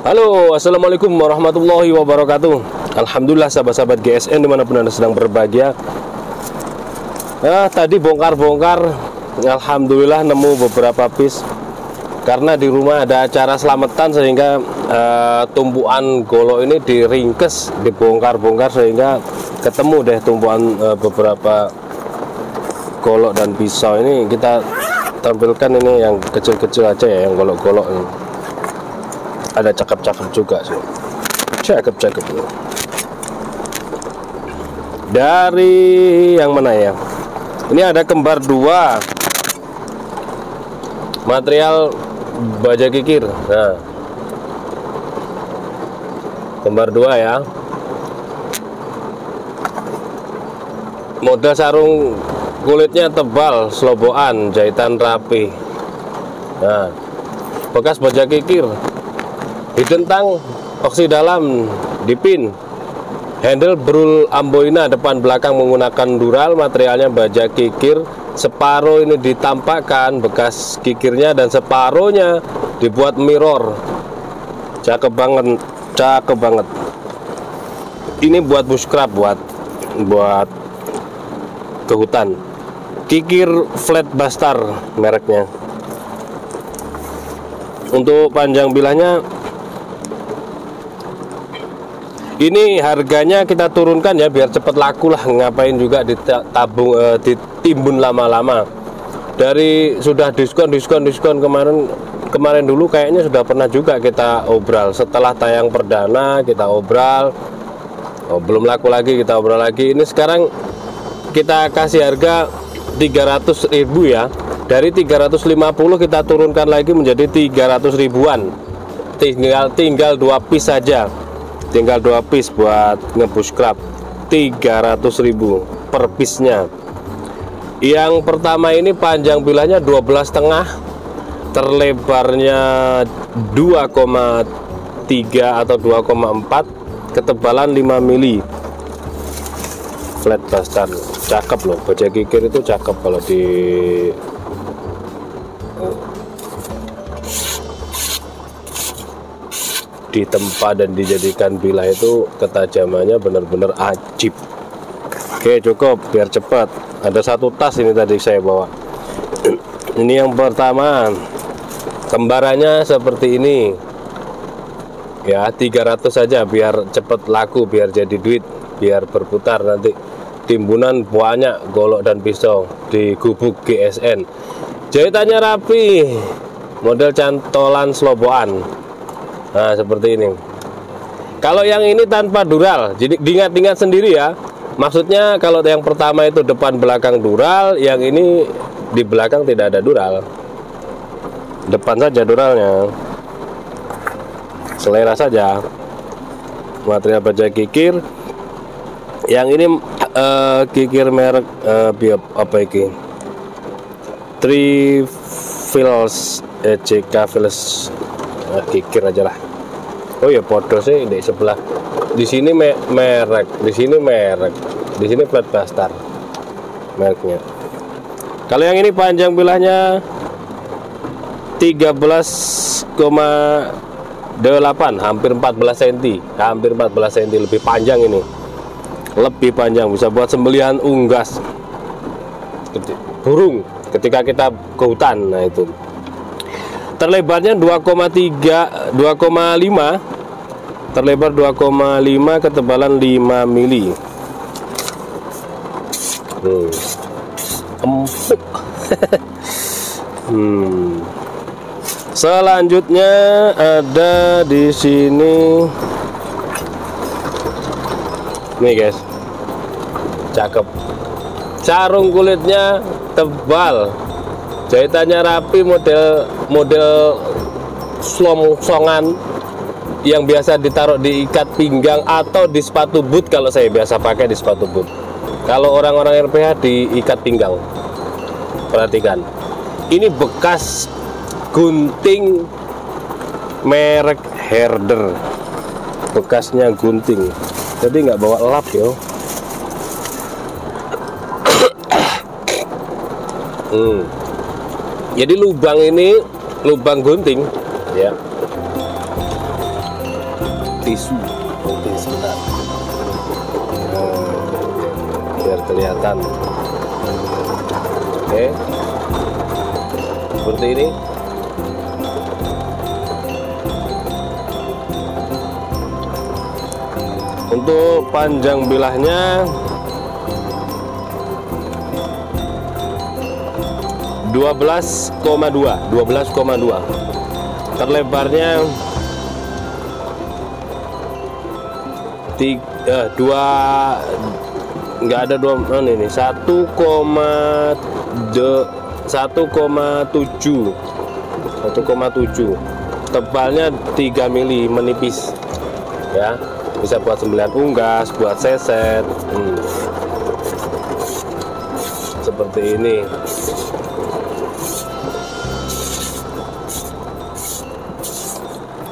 Halo, assalamualaikum warahmatullahi wabarakatuh. Alhamdulillah sahabat-sahabat GSN dimanapun Anda sedang berbahagia. Tadi bongkar-bongkar, alhamdulillah nemu beberapa piece. Karena di rumah ada acara selamatan sehingga tumpuan golok ini diringkes, dibongkar-bongkar sehingga ketemu deh tumpuan beberapa golok dan pisau. Ini kita tampilkan ini yang kecil-kecil aja ya, yang golok-golok ini. Ada cakep-cakep juga sih, cakep-cakep. Dari yang mana ya? Ini ada kembar dua, material baja kikir. Nah, kembar dua ya, model sarung kulitnya tebal, sloboan, jahitan rapi. Nah, bekas baja kikir, ditentang oksi dalam, dipin, handle brul amboina depan belakang menggunakan dural, materialnya baja kikir. Separuh ini ditampakkan bekas kikirnya dan separuhnya dibuat mirror. Cakep banget, cakep banget. Ini buat bushcraft, buat ke hutan. Kikir flat bastard mereknya. Untuk panjang bilahnya ini harganya kita turunkan ya biar cepat laku lah, ngapain juga ditabung ditimbun lama-lama. Dari sudah diskon kemarin dulu kayaknya sudah pernah juga kita obral. Setelah tayang perdana kita obral, belum laku lagi kita obral lagi. Ini sekarang kita kasih harga 300.000 ya. Dari 350 kita turunkan lagi menjadi 300 ribuan. Tinggal 2 piece saja. Tinggal 2 piece buat ngebushcraft, 300.000 per piece-nya. Yang pertama ini panjang bilahnya 12,5, terlebarnya 2,3 atau 2,4, ketebalan 5 mili. Flat bastard, cakep loh, baja kikir itu cakep kalau ditempa dan dijadikan bilah itu ketajamannya benar-benar ajib. Oke, cukup biar cepat. Ada satu tas ini tadi saya bawa. Ini yang pertama, kembarannya seperti ini ya, 300 saja biar cepat laku, biar jadi duit, biar berputar nanti. Timbunan banyak golok dan pisau di gubuk GSN. Jahitannya rapi, model cantolan sloboan. Nah, seperti ini. Kalau yang ini tanpa dural, jadi diingat-ingat sendiri ya. Maksudnya kalau yang pertama itu depan belakang dural, yang ini di belakang tidak ada dural. Depan saja duralnya. Selera saja. Material baja kikir. Yang ini kikir merek apa ini? Trifils JK Fils. Kikir aja lah. Oh ya, podo sih di sebelah. Di sini merek, di sini merek, di sini flat bastard mereknya. Kalau yang ini panjang bilahnya 13,8, hampir 14 cm, hampir 14 cm, lebih panjang ini. Lebih panjang, bisa buat sembelihan unggas burung ketika kita ke hutan. Nah itu. Terlebarnya 2,3, 2,5, terlebar 2,5, ketebalan 5 mili. Empuk. Selanjutnya ada di sini. Nih guys, cakep. Sarung kulitnya tebal, jahitannya rapi, model slongsongan yang biasa ditaruh di ikat pinggang atau di sepatu boot. Kalau saya biasa pakai di sepatu boot. Kalau orang-orang RPH di ikat pinggang. Perhatikan, ini bekas gunting merek Herder, bekasnya gunting, jadi nggak bawa lap yo. Jadi lubang ini lubang gunting ya, tisu. Oke, sebentar. Biar kelihatan. Oke, seperti ini. Untuk panjang bilahnya 12,2. Terlebarnya 2, nggak ada 2, ini 1,7. Tebalnya 3 mili, menipis ya. Bisa buat sembelihan unggas, buat seset, seperti ini.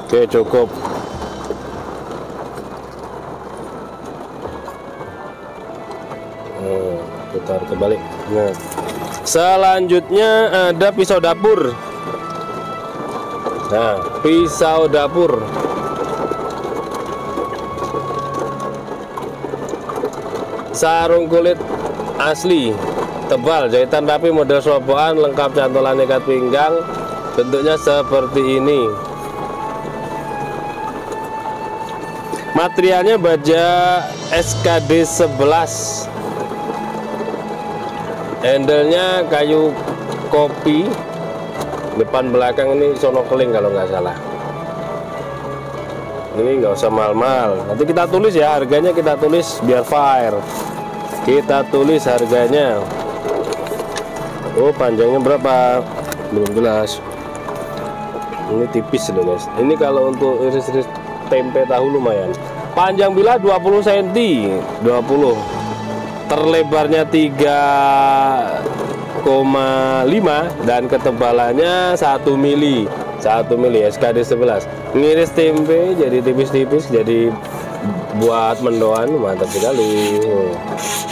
Oke, cukup. Putar kebalik. Nah, selanjutnya ada pisau dapur. Nah, pisau dapur. Sarung kulit asli, tebal, jahitan rapi, model sloboan, lengkap cantolan ikat pinggang. Bentuknya seperti ini. Materialnya baja SKD 11. Handle-nya kayu kopi. Depan belakang ini sono keling kalau nggak salah. Ini nggak usah mahal-mahal. Nanti kita tulis ya harganya, kita tulis biar fair. Kita tulis harganya. Oh, panjangnya berapa? Belum jelas. Ini tipis loh guys. Ini kalau untuk iris-iris tempe tahu lumayan. Panjang bilah 20 cm, 20. Terlebarnya 3,5 dan ketebalannya 1 mili. 1 mili SKD 11. Ngiris tempe jadi tipis-tipis, jadi buat mendoan mantap sekali.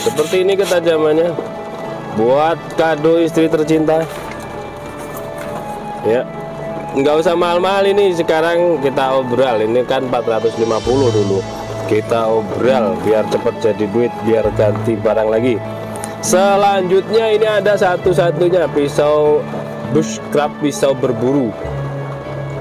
Seperti ini ketajamannya, buat kado istri tercinta ya. Nggak usah mahal-mahal, ini sekarang kita obral. Ini kan 450 dulu, kita obral biar cepat jadi duit, biar ganti barang lagi. Selanjutnya ini ada satu-satunya pisau bushcraft, pisau berburu.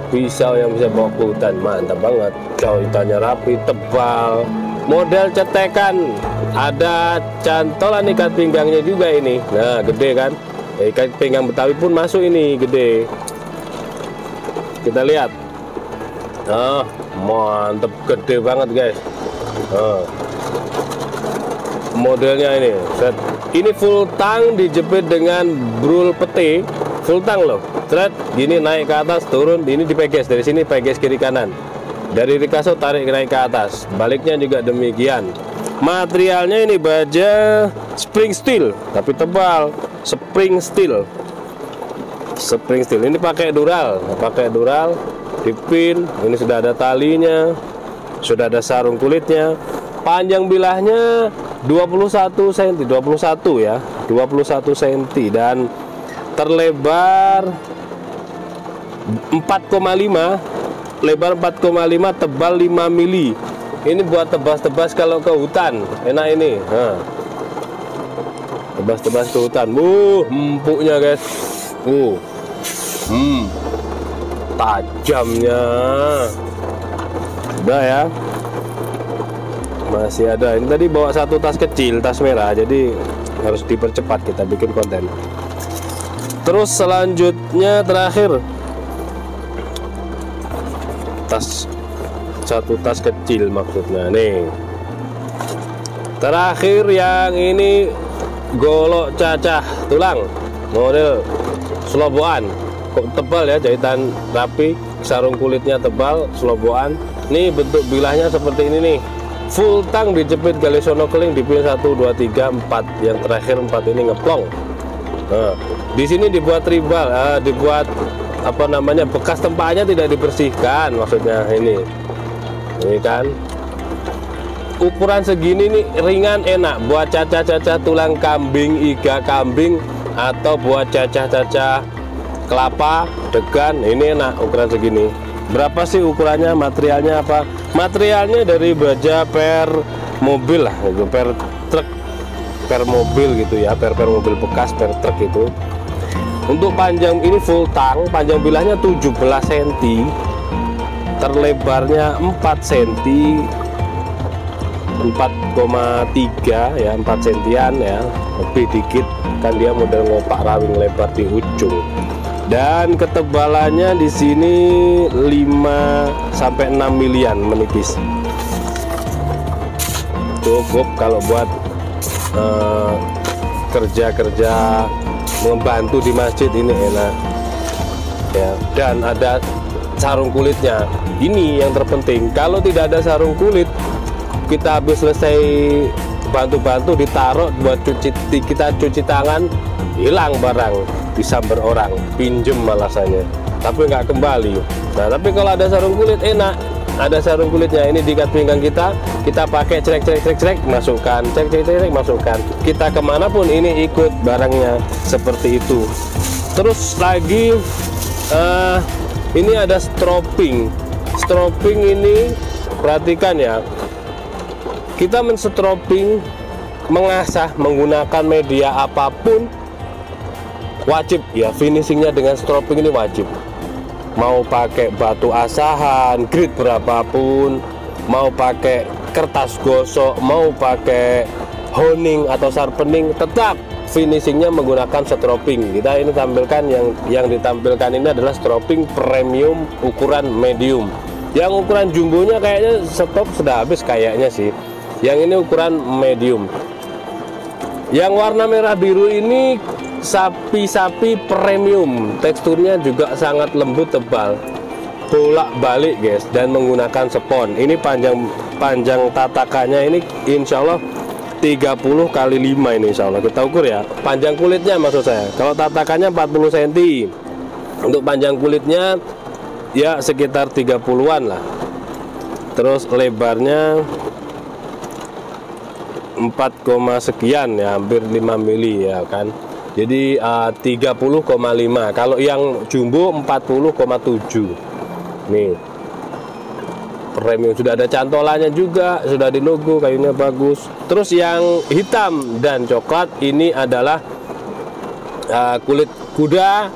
Pisau yang bisa bawa ke hutan, mantap banget. Jahitannya rapi, tebal, model cetekan. Ada cantolan ikat pinggangnya juga ini. Nah, gede kan? Ikat pinggang Betawi pun masuk ini, gede. Kita lihat. Ah, mantep, gede banget guys. Modelnya ini, set. Ini full tang dijepit dengan brul pete. Full tang loh, thread gini, naik ke atas, turun, ini dipeges dari sini, peges kiri kanan, dari rikaso tarik naik ke atas, baliknya juga demikian. Materialnya ini baja spring steel tapi tebal, spring steel. Ini pakai dural, dipin. Ini sudah ada talinya, sudah ada sarung kulitnya. Panjang bilahnya 21 cm, 21 ya, 21 cm dan terlebar 4,5, lebar 4,5, tebal 5 mili. Ini buat tebas-tebas kalau ke hutan, enak ini. Nah, tebas-tebas ke hutan. Empuknya guys. Tajamnya. Udah ya. Masih ada. Ini tadi bawa satu tas kecil, tas merah, jadi harus dipercepat kita bikin konten. Terus selanjutnya terakhir satu tas kecil maksudnya nih. Terakhir yang ini golok cacah tulang, model sloboan. Kok tebal ya, jahitan rapi, sarung kulitnya tebal, sloboan. Nih bentuk bilahnya seperti ini nih. Full tang dijepit gali sono keling, dipilih 1, 2, 3, 4. Yang terakhir 4 ini ngeplong. Nah, di sini dibuat tribal, dibuat apa namanya, bekas tempatnya tidak dibersihkan, maksudnya ini kan. Ukuran segini nih ringan, enak buat cacah-cacah tulang kambing, iga kambing, atau buat cacah-cacah kelapa, degan. Ini enak ukuran segini. Berapa sih ukurannya, materialnya apa? Materialnya dari baja per mobil lah, itu per truk, per mobil gitu ya, per mobil bekas, per truk itu. Untuk panjang ini full tang, panjang bilahnya 17 cm, terlebarnya 4 cm, 4,3 ya, 4 sentian ya, lebih dikit kan, dia model ngopak rawing lebar di ujung. Dan ketebalannya di sini 5-6 milian menipis. Cukup kalau buat kerja-kerja membantu di masjid ini enak ya. Dan ada sarung kulitnya. Ini yang terpenting. Kalau tidak ada sarung kulit, kita habis selesai bantu-bantu ditaruh buat kita cuci tangan, hilang barang, disamber orang, pinjem malasannya, tapi nggak kembali. Nah, tapi kalau ada sarung kulit enak, ada sarung kulitnya, ini diikat pinggang kita pakai crek, masukkan, crek, masukkan, kita kemanapun ini ikut barangnya, seperti itu. Terus lagi ini ada stroping ini, perhatikan ya, kita menstroping, mengasah menggunakan media apapun wajib ya, finishingnya dengan stroping ini wajib. Mau pakai batu asahan grade berapapun, mau pakai kertas gosok, mau pakai honing atau sharpening, tetap finishingnya menggunakan stroping. Kita ini tampilkan yang ditampilkan ini adalah stroping premium ukuran medium. Yang ukuran jumbonya kayaknya stok sudah habis kayaknya sih. Yang ini ukuran medium. Yang warna merah biru ini sapi-sapi premium, teksturnya juga sangat lembut, tebal, bolak-balik guys, dan menggunakan spon. Ini panjang tatakannya ini insya Allah 30 kali 5 ini insya Allah. Kita ukur ya, panjang kulitnya maksud saya. Kalau tatakannya 40 cm, untuk panjang kulitnya ya sekitar 30-an lah. Terus lebarnya 4, sekian ya, hampir 5 mili ya kan. Jadi 30,5. Kalau yang jumbo 40,7. Nih. Premium, sudah ada cantolannya juga, sudah di logo, kayunya bagus. Terus yang hitam dan coklat ini adalah kulit kuda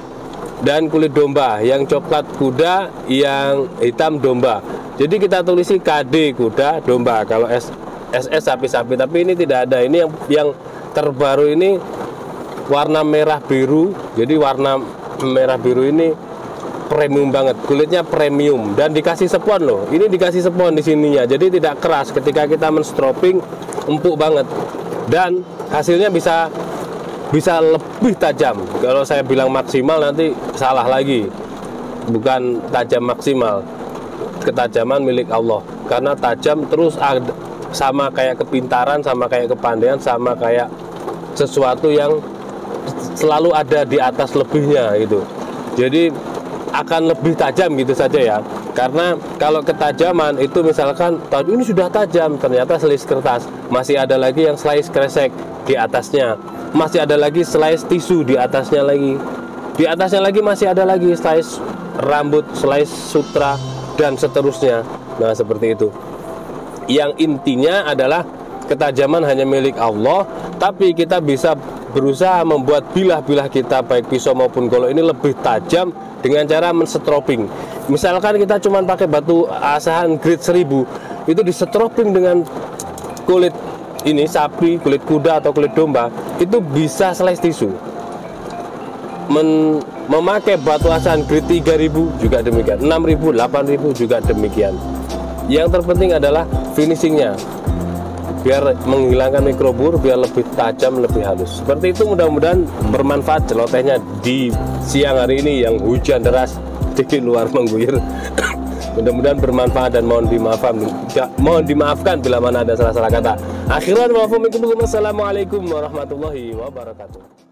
dan kulit domba. Yang coklat kuda, yang hitam domba. Jadi kita tulisi KD kuda, domba. Kalau SS sapi-sapi, tapi ini tidak ada. Ini yang terbaru ini warna merah biru. Jadi warna merah biru ini premium banget, kulitnya premium dan dikasih spon loh. Ini dikasih spon di sininya, jadi tidak keras. Ketika kita menstroping empuk banget dan hasilnya bisa lebih tajam. Kalau saya bilang maksimal nanti salah lagi, bukan tajam maksimal, ketajaman milik Allah. Karena tajam terus sama kayak kepintaran, sama kayak kepandaian, sama kayak sesuatu yang selalu ada di atas lebihnya gitu. Jadi akan lebih tajam gitu saja ya. Karena kalau ketajaman itu misalkan ini sudah tajam, ternyata slice kertas, masih ada lagi yang slice kresek di atasnya, masih ada lagi slice tisu di atasnya lagi, di atasnya lagi masih ada lagi slice rambut, slice sutra, dan seterusnya. Nah seperti itu. Yang intinya adalah ketajaman hanya milik Allah, tapi kita bisa berusaha membuat bilah-bilah kita baik pisau maupun golok ini lebih tajam dengan cara menstroping. Misalkan kita cuma pakai batu asahan grade 1000, itu disetroping dengan kulit ini sapi, kulit kuda atau kulit domba, itu bisa slice tisu. Memakai batu asahan grade 3000 juga demikian, 6000, 8000 juga demikian. Yang terpenting adalah finishingnya, biar menghilangkan mikrobur, biar lebih tajam, lebih halus. Seperti itu, mudah-mudahan bermanfaat celotehnya di siang hari ini yang hujan deras di luar mengguyur. Mudah-mudahan bermanfaat dan mohon dimaafkan bila mana ada salah-salah kata. Akhiran wa assalamualaikum warahmatullahi wabarakatuh.